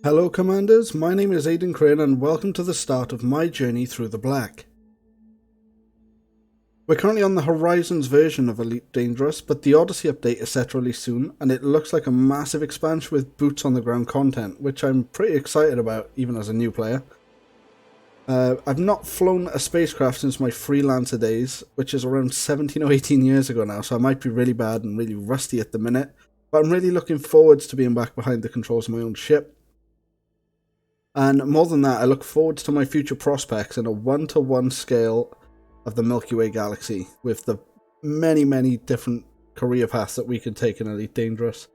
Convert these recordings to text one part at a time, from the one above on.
Hello Commanders, my name is Aiden Crynn and welcome to the start of my journey through the black. We're currently on the Horizons version of Elite Dangerous, but the Odyssey update is set to release soon, and it looks like a massive expansion with boots on the ground content, which I'm pretty excited about, even as a new player. I've not flown a spacecraft since my freelancer days, which is around 17 or 18 years ago now, so I might be really bad and really rusty at the minute, but I'm really looking forward to being back behind the controls of my own ship. And more than that, I look forward to my future prospects in a 1-to-1 scale of the Milky Way Galaxy, with the many different career paths that we can take in Elite Dangerous.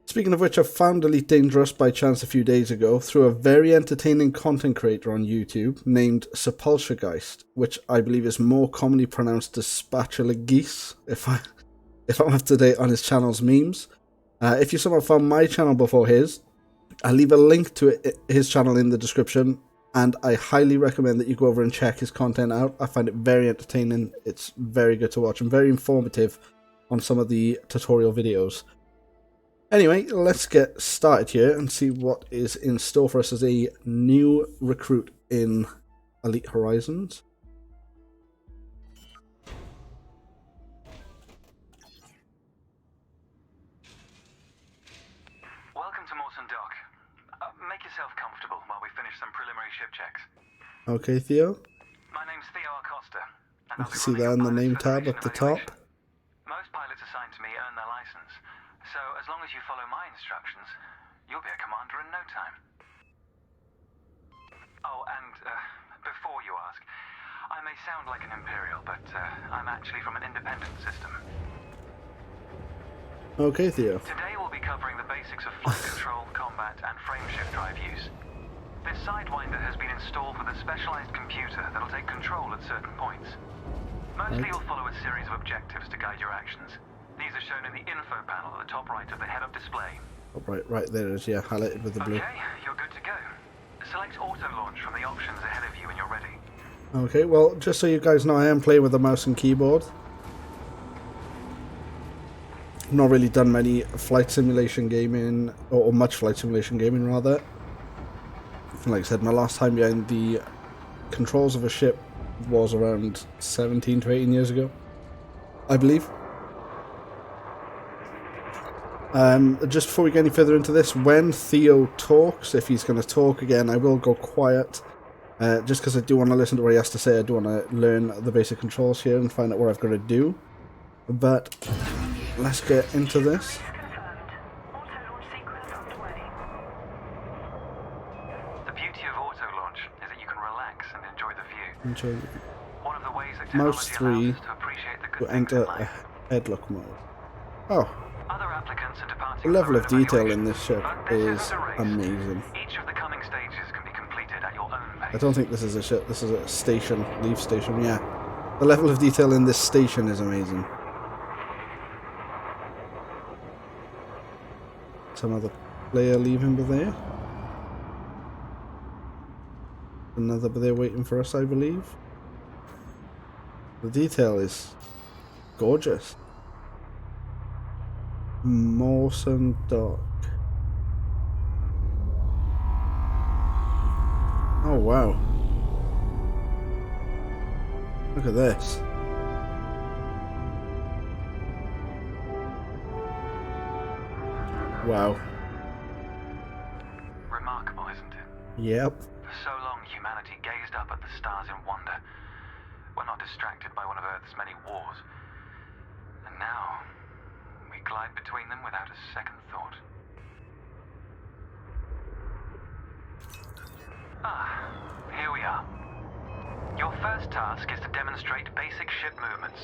Speaking of which, I found Elite Dangerous by chance a few days ago through a very entertaining content creator on YouTube named Sepulchergeist, which I believe is more commonly pronounced as Spatula Geese, if I'm up to date on his channel's memes. If you somehow found my channel before his, I'll leave a link to his channel in the description, and I highly recommend that you go over and check his content out. I find it very entertaining, it's very good to watch and very informative on some of the tutorial videos. Anyway, let's get started here and see what is in store for us as a new recruit in Elite Horizons. Make yourself comfortable while we finish some preliminary ship checks. Okay, Theo. My name's Theo Acosta, and You I'll can be see that in the name tab at the top. Most pilots assigned to me earn their license, so as long as you follow my instructions, you'll be a commander in no time. Oh, and before you ask, I may sound like an Imperial, but I'm actually from an independent system. Okay, Theo. Today we'll be covering the basics of flight control, combat, and frameshift drive use. This Sidewinder has been installed with a specialized computer that'll take control at certain points. Mostly you'll follow a series of objectives to guide your actions. These are shown in the info panel at the top right of the head-up display. Oh, right there it is, yeah, highlighted with the blue. Okay, you're good to go. Select auto launch from the options ahead of you when you're ready. Okay, well, just so you guys know, I am playing with a mouse and keyboard. Not really done many flight simulation gaming, or much flight simulation gaming rather. Like I said, my last time behind the controls of a ship was around 17 to 18 years ago, I believe. Just before we get any further into this, when Theo talks, if he's going to talk again, I will go quiet. Just because I do want to listen to what he has to say. I do want to learn the basic controls here and find out what I've got to do. But let's get into this. The beauty of auto launch is that you can relax and enjoy the view. Enjoy. One of the ways that Mouse technology 3 allows us to appreciate the to good things enter in a life. headlock mode. Oh, Other applicants are departing the level of for detail evaluation, in this ship but this is isn't a race. amazing. Each of the coming stages can be completed at your own pace. I don't think this is a ship, this is a station, leave station, yeah. The level of detail in this station is amazing. Some other player leaving there. Another there waiting for us, I believe. The detail is gorgeous. Mawson Dock. Oh wow. Look at this. Wow. Remarkable, isn't it? Yep. For so long, humanity gazed up at the stars in wonder. We're not distracted by one of Earth's many wars. And now, we glide between them without a second thought. Ah, here we are. Your first task is to demonstrate basic ship movements.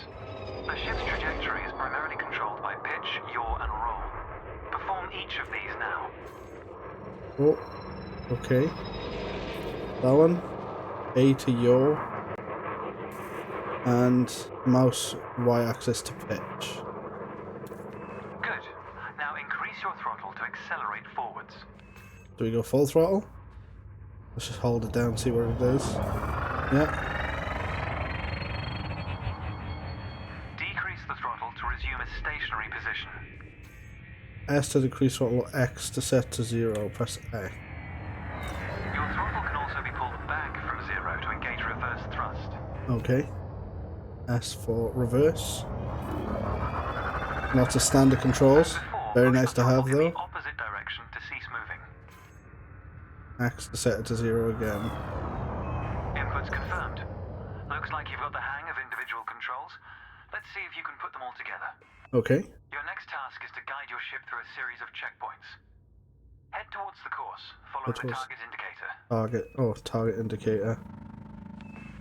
The ship's trajectory is primarily controlled by pitch, yaw, and roll. Perform each of these now. Oh, okay. That one. A to yaw. And mouse Y-axis to pitch. Good. Now increase your throttle to accelerate forwards. Do we go full throttle? Let's just hold it down, see where it is. Yeah. Decrease the throttle to resume a stationary position. S to decrease throttle, X to set to 0, press X. Your throttle can also be pulled back from 0 to engage reverse thrust. Okay. S for reverse. Lots of standard controls. Very nice to have though. In the opposite direction to cease moving. X to set it to 0 again. Inputs confirmed. Looks like you've got the hang of individual controls. Let's see if you can put them all together. Okay. Your next task is to guide your ship through a series of checkpoints. Head towards the course, following the target indicator. Target indicator.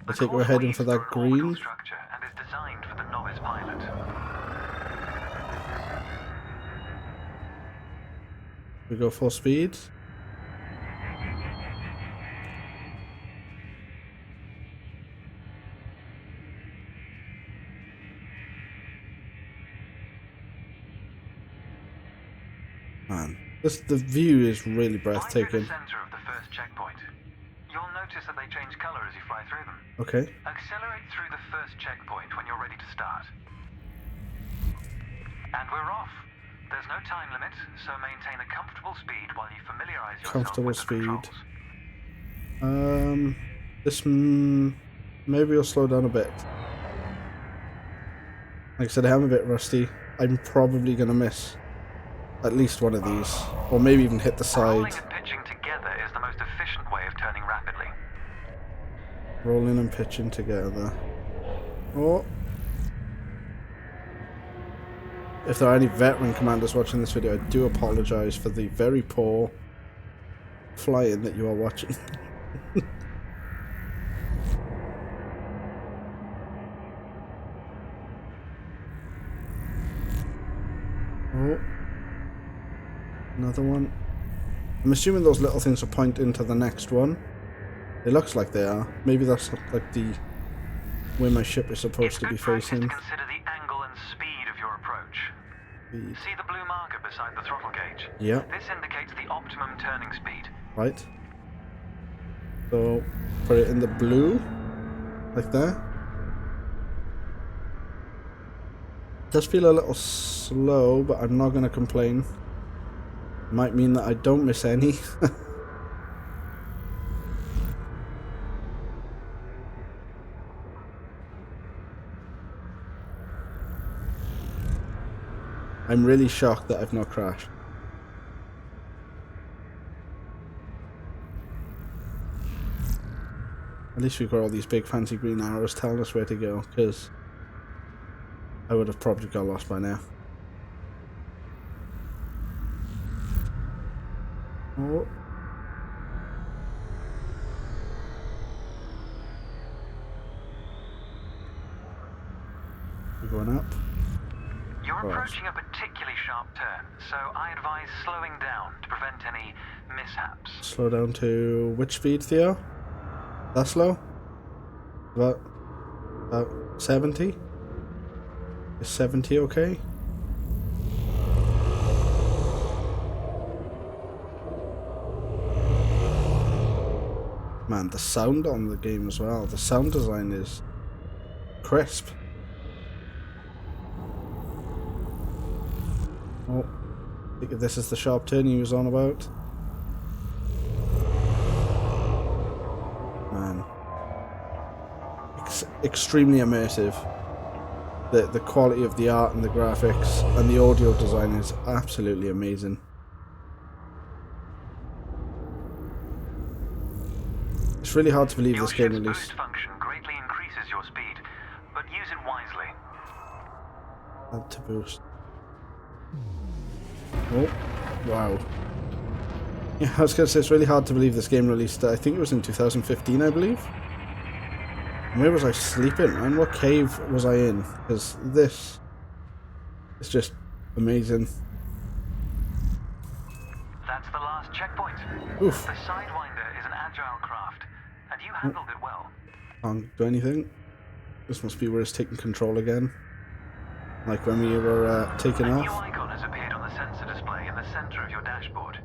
I The think we're course heading weaves for through that an orbital green. structure and is designed for the novice pilot. We go full speed. Man, the view is really Fly through breathtaking. the center of the first checkpoint. You'll notice that they change color as you fly through them. Okay. Accelerate through the first checkpoint when you're ready to start. And we're off. There's no time limit, so maintain a comfortable speed while you familiarize yourself with the controls. Maybe I'll slow down a bit. Like I said, I'm a bit rusty. I'm probably gonna miss at least one of these, or maybe even hit the side. Rolling and pitching together is the most efficient way of turning rapidly. Rolling and pitching together. Oh. If there are any veteran commanders watching this video, I do apologize for the very poor flying that you are watching. Oh. Another one. I'm assuming those little things will point into the next one. It looks like they are. Maybe that's like the where my ship is supposed to be facing. To consider the angle and speed of your approach. See the blue marker beside the throttle gauge? Yeah. This indicates the optimum turning speed. Right. So put it in the blue, like that. Does feel a little slow, but I'm not going to complain. Might mean that I don't miss any. I'm really shocked that I've not crashed. At least we've got all these big fancy green arrows telling us where to go, because I would have probably got lost by now. Oh. We're going up. You're approaching a particularly sharp turn, so I advise slowing down to prevent any mishaps. Slow down to which speed, Theo? That slow? About 70? Is 70 okay? Man, the sound on the game as well. The sound design is crisp. Oh, I think this is the sharp turn he was on about. Man. Extremely immersive. The quality of the art and the graphics and the audio design is absolutely amazing. It's really hard to believe this game released. Your ship's boost function greatly increases your speed, but use it wisely. Add to boost. Oh, wow. Yeah, I was going to say, it's really hard to believe this game released, I think it was in 2015, I believe. Where was I sleeping, man? What cave was I in? Because this is just amazing. That's the last checkpoint. Oof. The Sidewinder is an agile craft, and you handled it well. Can't do anything. This must be where it's taking control again. Like when we were taking off. A new icon has appeared on the sensor display in the center of your dashboard.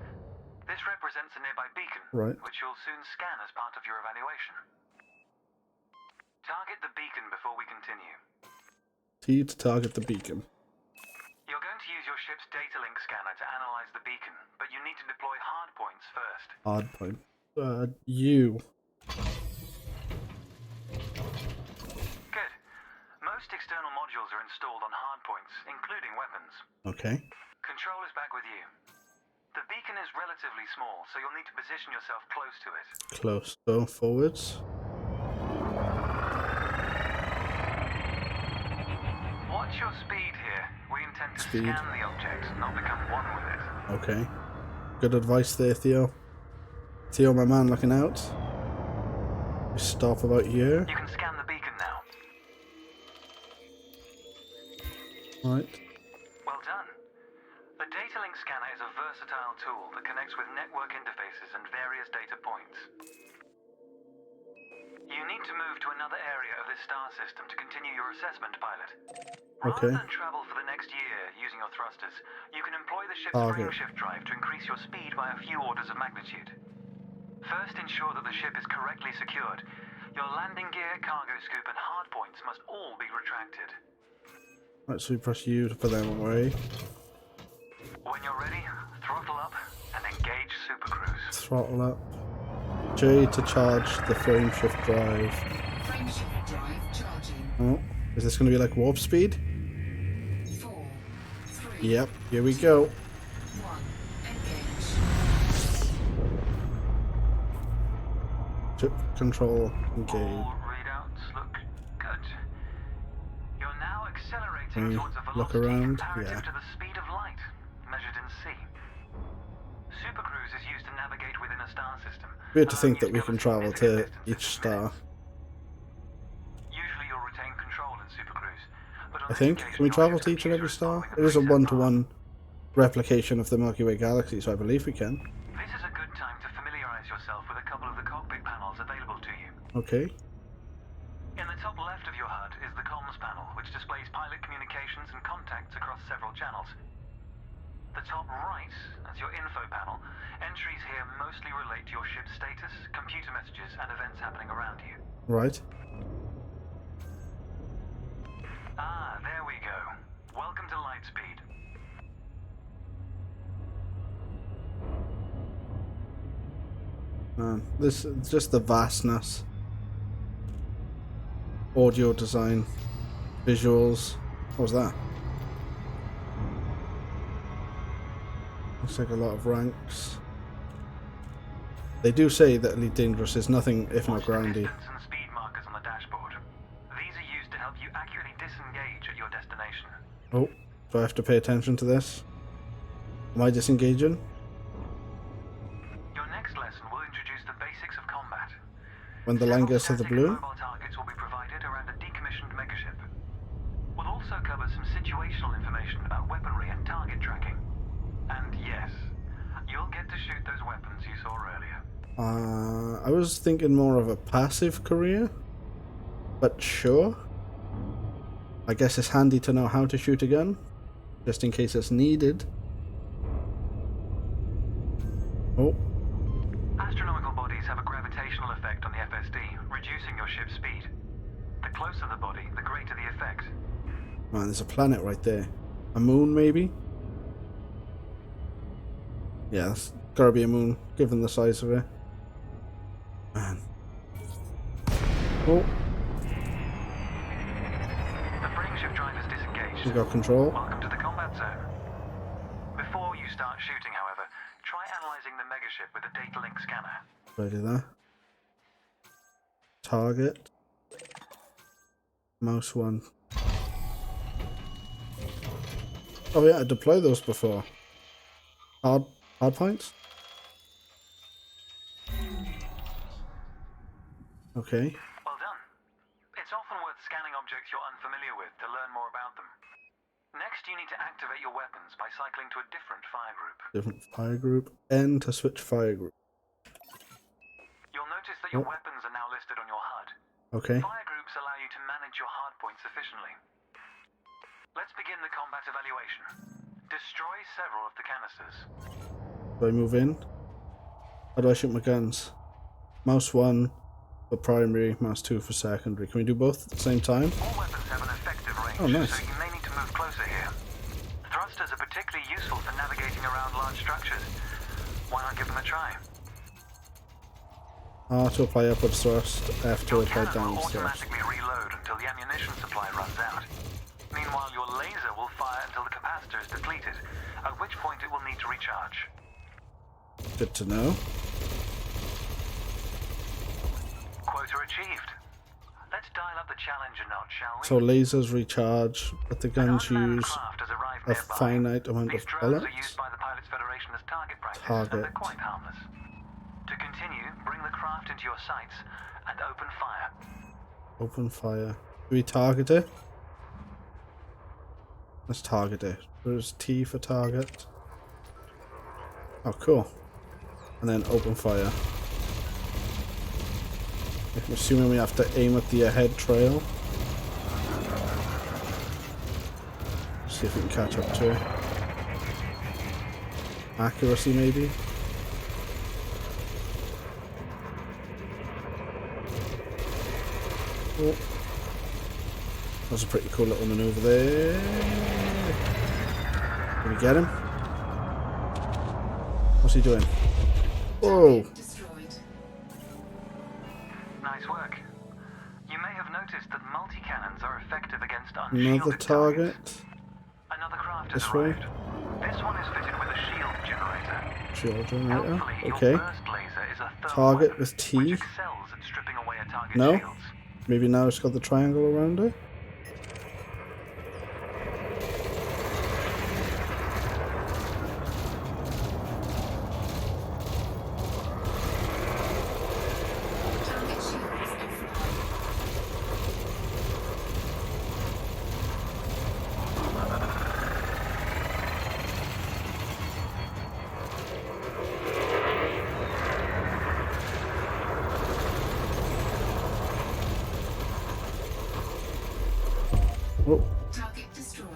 This represents a nearby beacon, which you'll soon scan as part of your evaluation. Target the beacon before we continue. T to target the beacon. You're going to use your ship's data link scanner to Hard point. You. Good. Most external modules are installed on hardpoints, including weapons. Okay. Control is back with you. The beacon is relatively small, so you'll need to position yourself close to it. Close. So forwards. Watch your speed here. We intend to Speed. scan the object, not become one with it. Okay. Good advice there, Theo. Theo, my man, looking out. We stop about here. You can scan the beacon now. Right. Well done. The data link scanner is a versatile tool that connects with network interfaces and various data points. You need to move to another area of this star system to continue your assessment, pilot. Okay. Rather than travel for the next year using your thrusters, you can employ the ship's Target. frameshift drive to increase your speed by a few orders of magnitude. First, ensure that the ship is correctly secured. Your landing gear, cargo scoop, and hardpoints must all be retracted. Right, so we press U to put them away. When you're ready, throttle up and engage Super Cruise. Throttle up. J to charge the frameshift drive. Frameshift drive charging. Oh, is this going to be like warp speed? 4, 3, Yep, here we go. 1. Engage. Ship control engage. All readouts look good. You're now accelerating towards a Look velocity around, comparative yeah. to the speed of light, measured in C. Super Cruise is used to navigate within a star system. Weird to allowing think you that we can travel significant to distances each in star. minutes. Usually you'll retain control in Super Cruise, but on I this think. occasion Can we your travel ship's to each and computer every is star? following It is a preset path. one-to-one replication of the Milky Way Galaxy, so I believe we can. This is a good time to familiarize yourself with a couple of the cockpit panels available to you. Okay. In the top left of your HUD is the comms panel, which displays pilot communications and contacts across several channels. The top right is your info panel. Entries here mostly relate to your ship's status, computer messages, and events happening around you. Right. Ah, there we go. Welcome to Lightspeed. Man, this is just the vastness. Audio design. Visuals. What was that? Looks like a lot of ranks. They do say that Elite Dangerous is nothing if not Watch the groundy. distance and speed markers on the dashboard. These are used to help you accurately disengage at your destination. Oh, do I have to pay attention to this? Am I disengaging? Your next lesson will introduce the basics of combat. When the line goes to the Several static blue? and mobile targets will be provided around a decommissioned megaship. We'll also cover some situational information about weaponry and target tracking. And yes, you'll get to shoot those weapons you saw earlier. I was thinking more of a passive career, but sure. I guess it's handy to know how to shoot a gun, just in case it's needed. Oh, Astronomical bodies have a gravitational effect on the FSD, reducing your ship's speed. The closer the body, the greater the effect. man, there's a planet right there. A moon, maybe? Yeah, that's gotta be a moon, given the size of it. Man. Oh, The frameshift drive is disengaged. we got control. Welcome to the combat zone. Before you start shooting, however, try analyzing the megaship with a data link scanner. Ready there. Target. Mouse one. Oh yeah, I deployed those before. Hard points? Okay. Well done. It's often worth scanning objects you're unfamiliar with to learn more about them. Next, you need to activate your weapons by cycling to a different fire group. Different fire group. N to switch fire group. You'll notice that your weapons are now listed on your HUD. Okay. Fire groups allow you to manage your hardpoints efficiently. Let's begin the combat evaluation. Destroy several of the canisters. Do I move in? How do I shoot my guns? Mouse 1 for primary, mouse 2 for secondary. Can we do both at the same time? All weapons have an effective range, Oh, nice. so you may need to move closer here. Thrusters are particularly useful for navigating around large structures. Why not give them a try? R to apply upwards thrust, F to Your apply cannon will downwards thrust. automatically reload until the ammunition supply runs out. Meanwhile, your laser will fire until the capacitor is depleted, at which point it will need to recharge. Good to know. Quota achieved. Let's dial up the challenge a notch, shall we? So lasers recharge, but the guns Unmanned use craft has arrived a nearby. finite amount These of drones bullets. are used by the Pilots Federation as target practice, and Target. they're quite harmless. To continue, bring the craft into your sights and open fire. Open fire. Do we target it? Let's target it. There's T for target. Oh, cool. And then open fire. I'm assuming we have to aim at the ahead trail. See if we can catch up to it. Accuracy, maybe? Oh. That's a pretty cool little maneuver there. Did we get him? What's he doing? Whoa! Destroyed. Nice work. You may have noticed that multi-cannons are effective against Another unshielded target. targets. Another craft has This way. arrived. This one is fitted with a shield generator. Shield generator. Helpfully, Okay. your burst laser is a thermal Target weapon, with T. which excels at stripping away a target's No. shields. Maybe now it's got the triangle around it. Target shields offline. Oh, Target destroyed.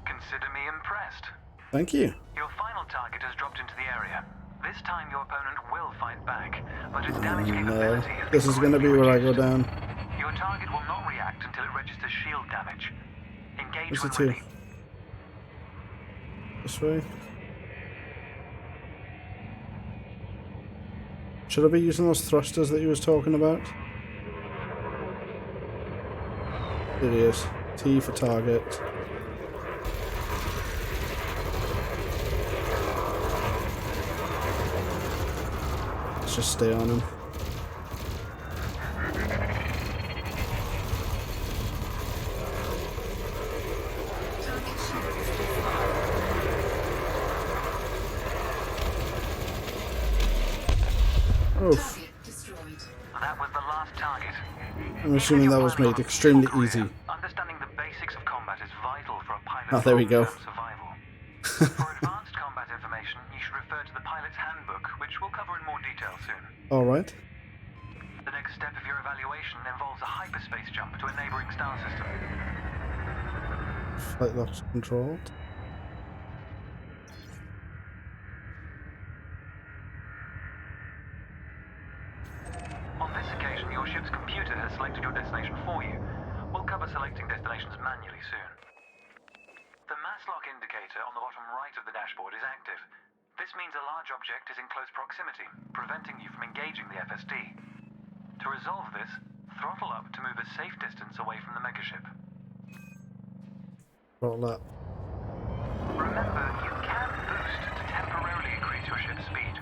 Consider me impressed. thank you. Your final target has dropped into the area. This time your opponent will fight back, but its damage No, capability has this been is gonna be greatly where I go reduced. down. Your target will not react until it registers shield damage. Engage Where's when the two? ready. This way. Should I be using those thrusters that he was talking about? There he is. T for target. Let's just stay on him. Target shields offline. Oof. Target destroyed. That was the last target. I'm assuming that was made extremely easy. Understanding the basics of combat is vital for a pilot's Oh, there we go. long-term survival. For advanced combat information, you should refer to the pilot's handbook, which we'll cover in more detail soon. Alright. The next step of your evaluation involves a hyperspace jump to a neighboring star system. Flight locks controlled. On this occasion, your ship's computer has selected your destination for you. We'll cover selecting destinations manually soon. The mass lock indicator on the bottom right of the dashboard is active. This means a large object is in close proximity, preventing you from engaging the FSD. To resolve this, throttle up to move a safe distance away from the megaship. Roll up. Remember, you can boost to temporarily increase your ship's speed.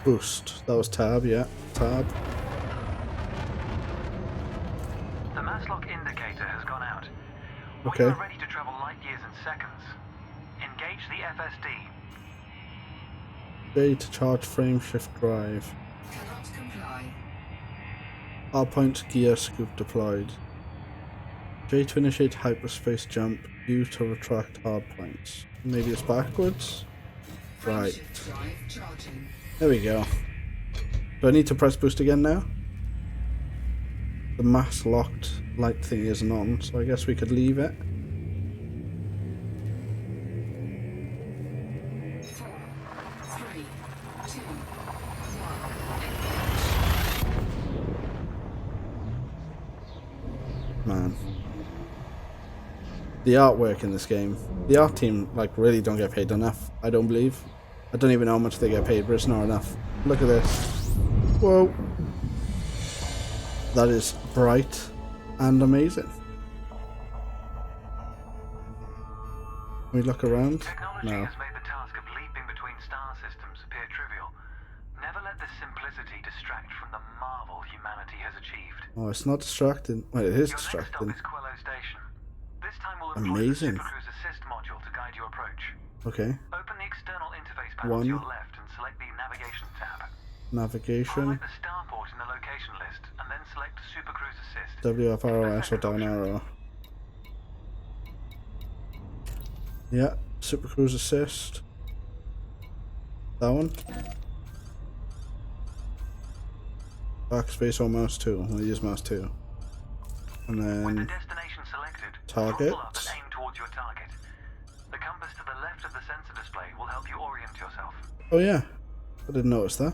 Boost. That was tab, yeah. Tab. The mass lock indicator has gone out. Okay. We are ready to travel light years in seconds. Engage the FSD. J to charge frame shift drive. Cannot comply. R point gear scoop deployed. J to initiate hyperspace jump. U to retract hard points. Maybe it's backwards? Right. Frameshift drive charging. There we go. Do I need to press boost again now? The mass locked light thing isn't on, so I guess we could leave it. 4, 3, 2, 1. Man. The artwork in this game. The art team, like, really don't get paid enough, I don't believe. I don't even know how much they get paid, but it's not enough. Look at this. Whoa. That is bright and amazing. Can we look around? Technology No. has made the task of leaping between star systems appear trivial. Never let this simplicity distract from the marvel humanity has achieved. Oh, it's not distracting. Well, it is Your next stop distracting. is Quello Station. This time we'll employ Amazing. the Supercruise Assist module to guide your approach. Okay. Open the external interface panel to your left and select the Navigation tab. Navigation. Highlight the starport in the location list and then select Supercruise Assist. WFROS or down arrow. Yeah, Super Cruise Assist. That one. Backspace or mouse 2. We'll use mouse 2. And With the then destination selected, target. throttle up and aim towards your target. The compass to the left of the sensor display will help you orient yourself. Oh yeah, I didn't notice that.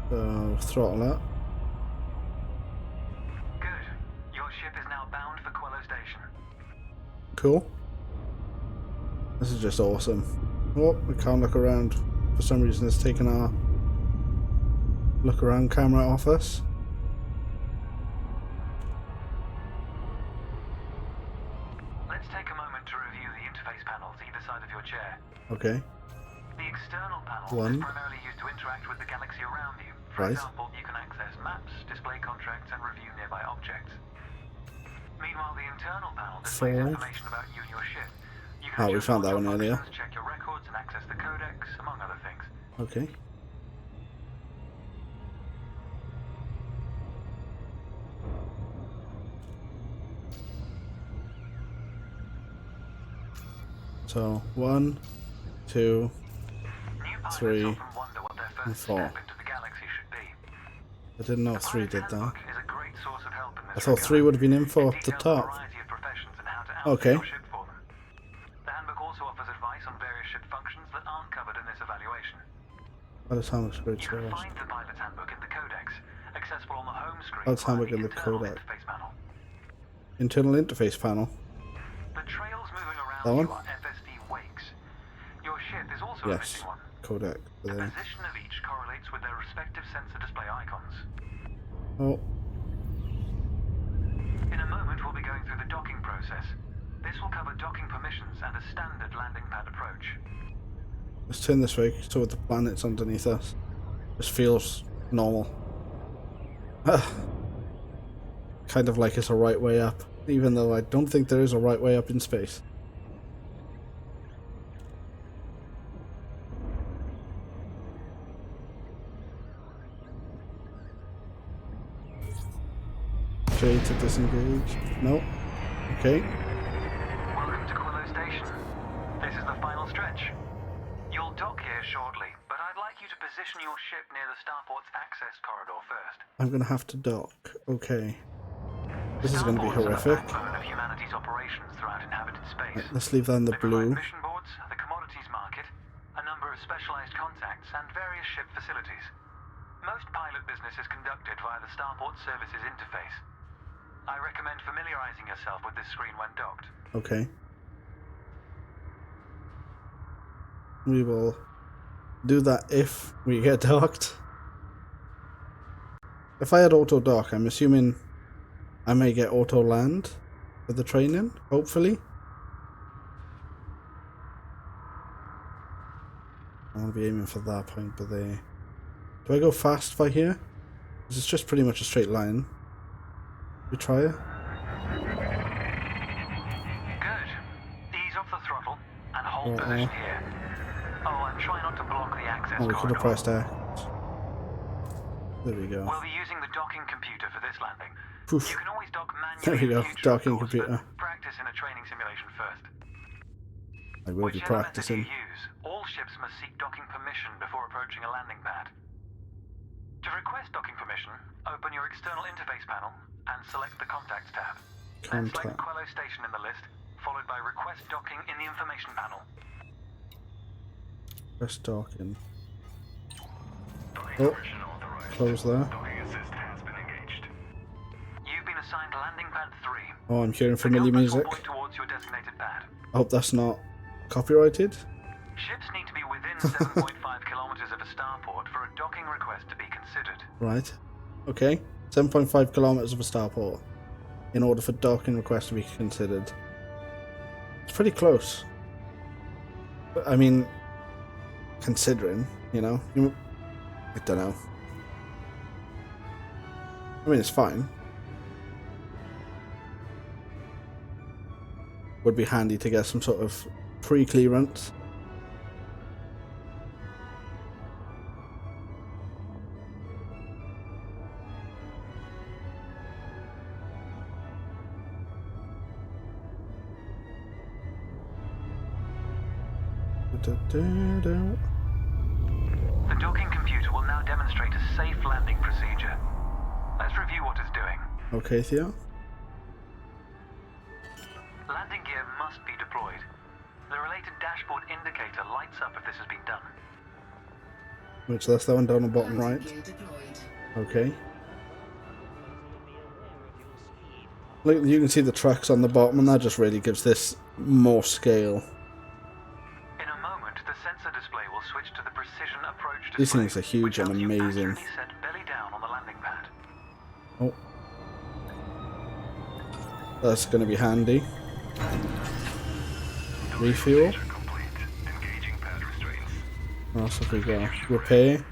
So throttle that. Good. Your ship is now bound for Quello Station. Cool. This is just awesome. Oh, we can't look around. For some reason it's taken our look around camera off us. Let's take a moment to review the interface panels either side of your chair. Okay. The external panel One. is primarily used to interact with the galaxy around you. For Right. example, you can access maps, display contracts, and review nearby objects. Meanwhile, the internal panel displays Four. information about you and your ship. You Oh, we adjust found that audio one earlier. functions, check your records, and access the codecs, among other things. Okay. So 1, 2, New pilots 3, often wonder what their and first 4. step into the galaxy should be. I didn't know The 3 pilot's did that. handbook is a great source of help in I this thought 3 regard. would have been info It up the details a top. variety of professions and how to Okay. outfit your ship for them. The handbook also offers advice on various ship functions that aren't covered in this evaluation. Pilot's handbook's great You can source. find the pilot's handbook in the codex, accessible on the home screen Pilot's via handbook in the internal codec. interface panel. Internal interface panel. The trails moving around That one? you are FSD wakes. Your ship is also a Yes. missing one. Codec. The There. position of each correlates with their respective sensor display icons. Oh, In a moment, we'll be going through the docking process. This will cover docking permissions and a standard landing pad approach. let's turn this way so the planet's underneath us. This feels normal. Kind of like it's a right way up, even though I don't think there is a right way up in space. J to disengage. No. Okay. Welcome to Quello Station. This is the final stretch. You'll dock here shortly, but I'd like you to position your ship near the starport's access corridor first. I'm gonna have to dock. Okay. This is gonna be Starports are the horrific. backbone of humanity's operations throughout inhabited space. Right, let's leave that in the They provide blue. mission boards, the commodities market, a number of specialized contacts, and various ship facilities. Most pilot business is conducted via the Starport Services interface. I recommend familiarizing yourself with this screen when docked. Okay. We will do that if we get docked. If I had auto dock, I'm assuming I may get auto land for the training, hopefully. I want to be aiming for that point, but they... Do I go fast by here? Because it's just pretty much a straight line. We try it? Good. Ease off the throttle and hold Uh-oh. position here. Oh, and try not to block the access Oh, we could corridor. have pressed X. There we go. We'll be using the docking computer for this landing. Poof. You can always dock There manually we in go, the future, of docking course, computer. but practice in a training simulation first. I will be Whichever method practicing. you use, all ships must seek docking permission before approaching a landing pad. To request docking permission, open your external interface panel and select the Contacts tab. Then select Contact. Quello Station in the list, followed by Request Docking in the information panel. Press docking. Oh, close there. You've been assigned landing pad 3. Oh, I'm hearing The familiar compass will music. point towards your designated pad. I hope that's not copyrighted. Ships need to be within 7.5 kilometers of a the starport for a docking request to be considered. Right. Okay. 7.5 kilometers of a starport in order for docking request to be considered. It's pretty close. But, I mean, considering, you know, I don't know. I mean, it's fine. Would be handy to get some sort of pre-clearance. The docking computer will now demonstrate a safe landing procedure. Let's review what it's doing. Okay, Theo. Landing gear must be deployed. The related dashboard indicator lights up if this has been done. Which that's that one down the bottom Landing right. gear deployed. Okay. Look, you can see the tracks on the bottom, and that just really gives this more scale. In a moment, the sensor display will switch to the precision approach display. These things are huge which and helps you amazing. accurately set belly down on the landing pad. Oh. That's going to be handy. Refuel. What else have we got? Repair.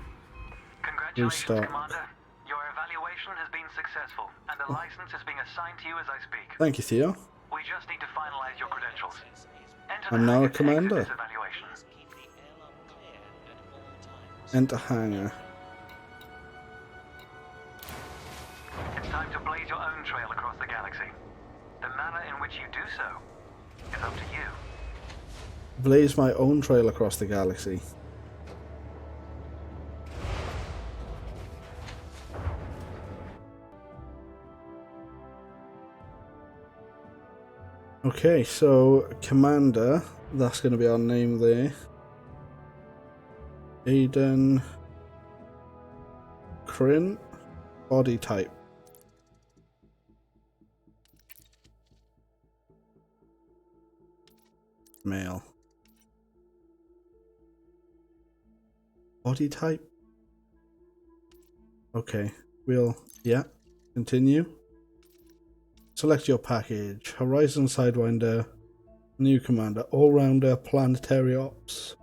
Congratulations, Restart. Commander. Your evaluation has been successful, and a license is being assigned to you as I speak. Thank you, Theo. We just need to finalize your credentials. Enter I'm the now a hangar to exit commander. this evaluation. Enter hangar. It's time to blaze your own trail across the galaxy. The manner in which you do so is up to you. Blaze my own trail across the galaxy. Okay, so Commander, that's going to be our name there. Aiden Crynn, body type. Male. Body type? Okay, yeah, continue. Select your package. Horizon Sidewinder, new commander, all-rounder, planetary ops.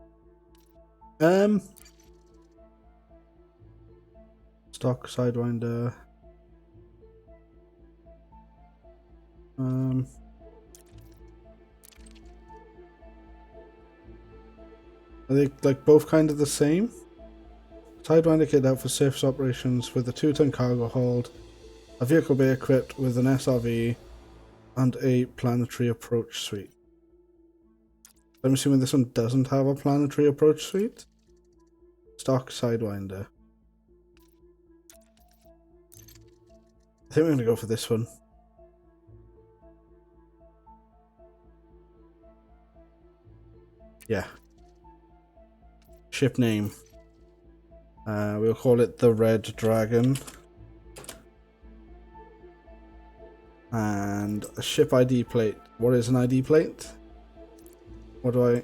Stock Sidewinder. Are they like both kind of the same? Sidewinder kit out for surface operations with a 2-ton cargo hold, a vehicle bay equipped with an SRV, and a planetary approach suite. I'm assuming this one doesn't have a planetary approach suite. Stock Sidewinder. I think we're going to go for this one. Yeah. Ship name. We'll call it the Red Dragon. And a ship ID plate. What is an ID plate? What do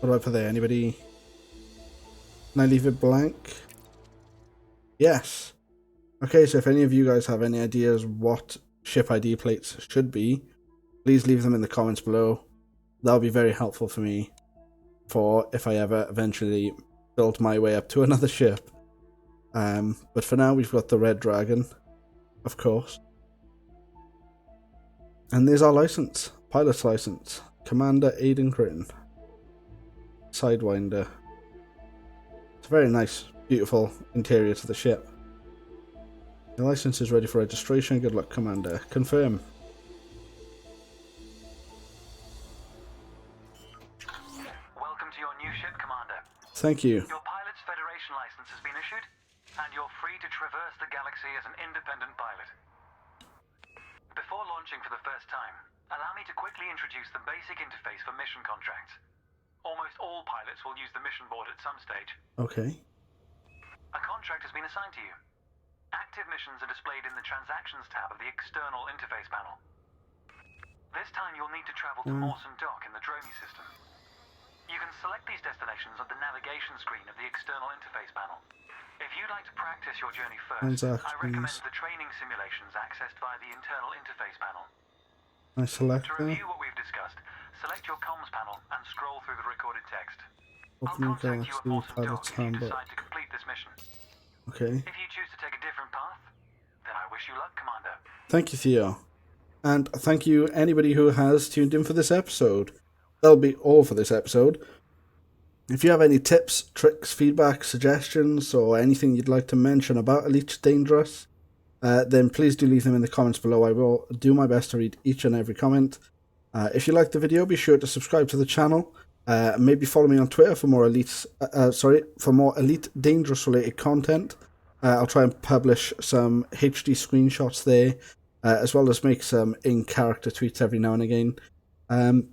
I put there? Anybody? Can I leave it blank? Yes. Okay, so if any of you guys have any ideas what ship ID plates should be, please leave them in the comments below. That'll be very helpful for me for if I ever eventually build my way up to another ship. But for now we've got the Red Dragon, of course. And there's our license. Pilot's license. Commander Aiden Crynn. Sidewinder. It's a very nice, beautiful interior to the ship. The license is ready for registration. Good luck, Commander. Confirm. Welcome to your new ship, Commander. Thank you. Your pilot's Federation license has been issued, and you're free to traverse the galaxy as an independent pilot. Before launching for the first time, allow me to quickly introduce the basic interface for mission contracts. Almost all pilots will use the mission board at some stage. Okay. A contract has been assigned to you. Active missions are displayed in the Transactions tab of the external interface panel. This time you'll need to travel to Mawson Dock in the Dromi system. You can select these destinations on the navigation screen of the external interface panel. If you'd like to practice your journey first, I recommend Transactions. the training simulations accessed via the internal interface panel. I select To that. review what we've discussed, select your comms panel and scroll through the recorded text. I'll Open contact you at Galaxy, Morton Dock Pilot's if you Handbook. decide to complete this mission. Okay. If you choose to take a different path, then I wish you luck, Commander. Thank you, Theo. And thank you, anybody who has tuned in for this episode. That'll be all for this episode. If you have any tips, tricks, feedback, suggestions, or anything you'd like to mention about Elite Dangerous, then please do leave them in the comments below. I will do my best to read each and every comment. If you liked the video, be sure to subscribe to the channel. Maybe follow me on Twitter for more Elite Dangerous related content. I'll try and publish some HD screenshots there, as well as make some in-character tweets every now and again. And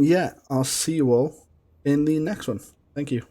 yeah, I'll see you all in the next one. Thank you.